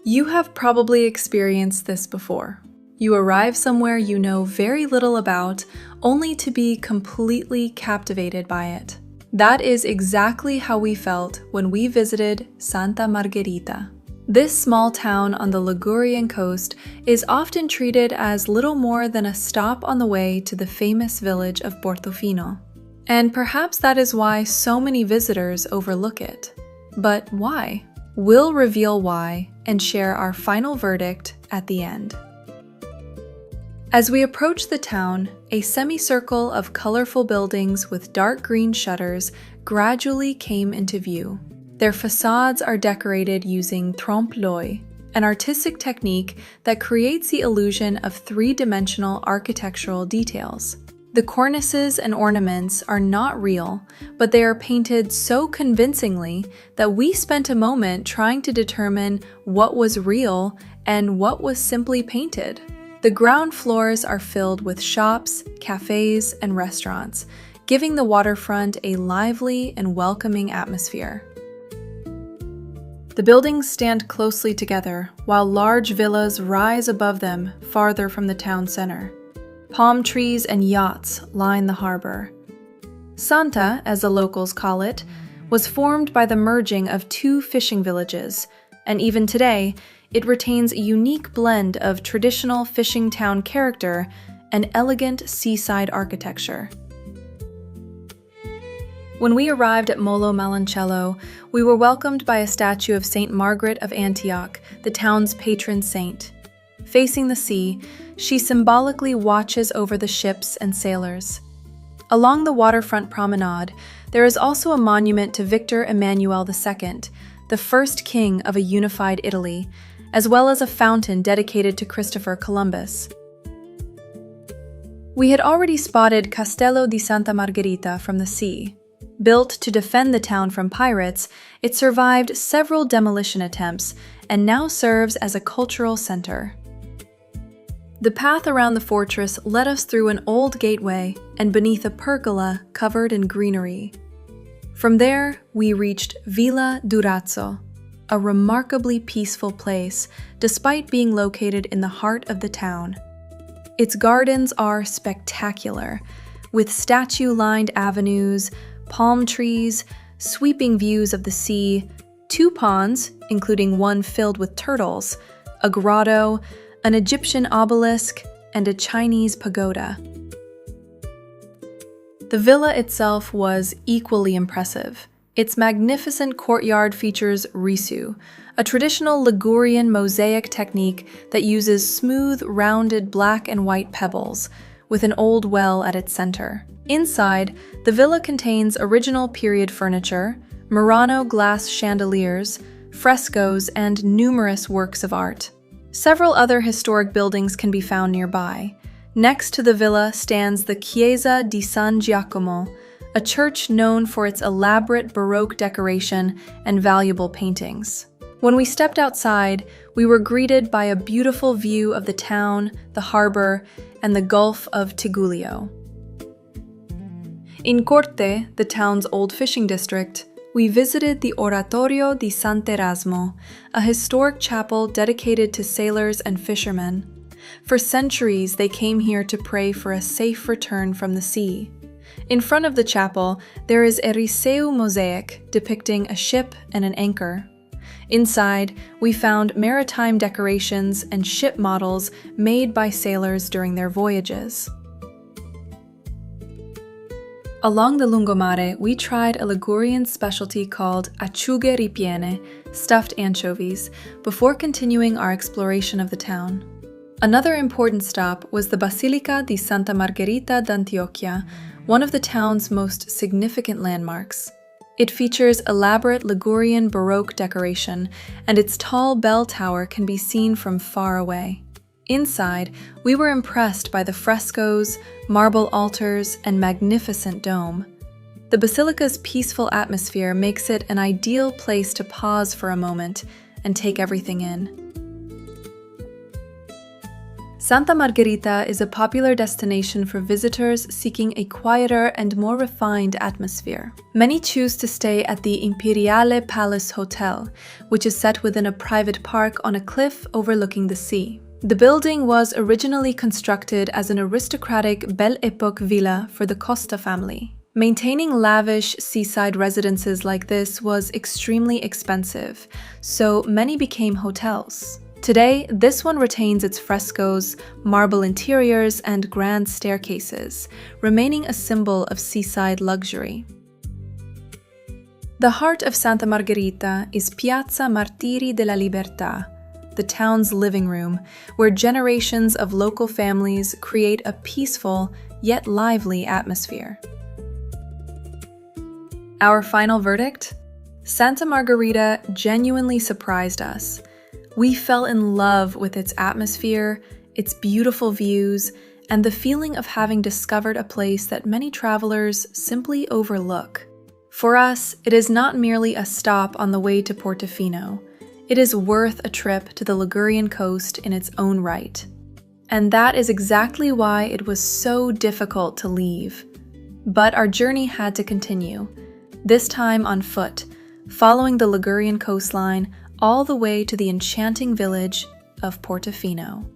You have probably experienced this before. You arrive somewhere you know very little about, only to be completely captivated by it. That is exactly how we felt when we visited Santa Margherita. This small town on the Ligurian coast is often treated as little more than a stop on the way to the famous village of Portofino. And perhaps that is why so many visitors overlook it. But why? We'll reveal why and share our final verdict at the end. As we approach the town, a semicircle of colorful buildings with dark green shutters gradually came into view. Their facades are decorated using trompe-l'oeil, an artistic technique that creates the illusion of three-dimensional architectural details. The cornices and ornaments are not real, but they are painted so convincingly that we spent a moment trying to determine what was real and what was simply painted. The ground floors are filled with shops, cafes, and restaurants, giving the waterfront a lively and welcoming atmosphere. The buildings stand closely together, while large villas rise above them farther from the town center. Palm trees and yachts line the harbor. Santa, as the locals call it, was formed by the merging of two fishing villages, and even today, it retains a unique blend of traditional fishing town character and elegant seaside architecture. When we arrived at Molo Maloncello, we were welcomed by a statue of Saint Margaret of Antioch, the town's patron saint. Facing the sea, she symbolically watches over the ships and sailors. Along the waterfront promenade, there is also a monument to Victor Emmanuel II, the first king of a unified Italy, as well as a fountain dedicated to Christopher Columbus. We had already spotted Castello di Santa Margherita from the sea. Built to defend the town from pirates, it survived several demolition attempts and now serves as a cultural center. The path around the fortress led us through an old gateway and beneath a pergola covered in greenery. From there, we reached Villa Durazzo, a remarkably peaceful place despite being located in the heart of the town. Its gardens are spectacular, with statue-lined avenues, palm trees, sweeping views of the sea, two ponds, including one filled with turtles, a grotto, an Egyptian obelisk, and a Chinese pagoda. The villa itself was equally impressive. Its magnificent courtyard features risu, a traditional Ligurian mosaic technique that uses smooth, rounded black and white pebbles, with an old well at its center. Inside, the villa contains original period furniture, Murano glass chandeliers, frescoes, and numerous works of art. Several other historic buildings can be found nearby. Next to the villa stands the Chiesa di San Giacomo, a church known for its elaborate Baroque decoration and valuable paintings. When we stepped outside, we were greeted by a beautiful view of the town, the harbor, and the Gulf of Tigullio. In Corte, the town's old fishing district, we visited the Oratorio di Sant'Erasmo, a historic chapel dedicated to sailors and fishermen. For centuries, they came here to pray for a safe return from the sea. In front of the chapel, there is a Riseu mosaic depicting a ship and an anchor. Inside, we found maritime decorations and ship models made by sailors during their voyages. Along the lungomare, we tried a Ligurian specialty called acciughe ripiene, stuffed anchovies, before continuing our exploration of the town. Another important stop was the Basilica di Santa Margherita d'Antiochia, one of the town's most significant landmarks. It features elaborate Ligurian Baroque decoration, and its tall bell tower can be seen from far away. Inside, we were impressed by the frescoes, marble altars, and magnificent dome. The basilica's peaceful atmosphere makes it an ideal place to pause for a moment and take everything in. Santa Margherita is a popular destination for visitors seeking a quieter and more refined atmosphere. Many choose to stay at the Imperiale Palace Hotel, which is set within a private park on a cliff overlooking the sea. The building was originally constructed as an aristocratic Belle Époque villa for the Costa family. Maintaining lavish seaside residences like this was extremely expensive, so many became hotels. Today, this one retains its frescoes, marble interiors, and grand staircases, remaining a symbol of seaside luxury. The heart of Santa Margherita is Piazza Martiri della Libertà, the town's living room, where generations of local families create a peaceful yet lively atmosphere. Our final verdict? Santa Margherita genuinely surprised us. We fell in love with its atmosphere, its beautiful views, and the feeling of having discovered a place that many travelers simply overlook. For us, it is not merely a stop on the way to Portofino. It is worth a trip to the Ligurian coast in its own right. And that is exactly why it was so difficult to leave. But our journey had to continue, this time on foot, following the Ligurian coastline all the way to the enchanting village of Portofino.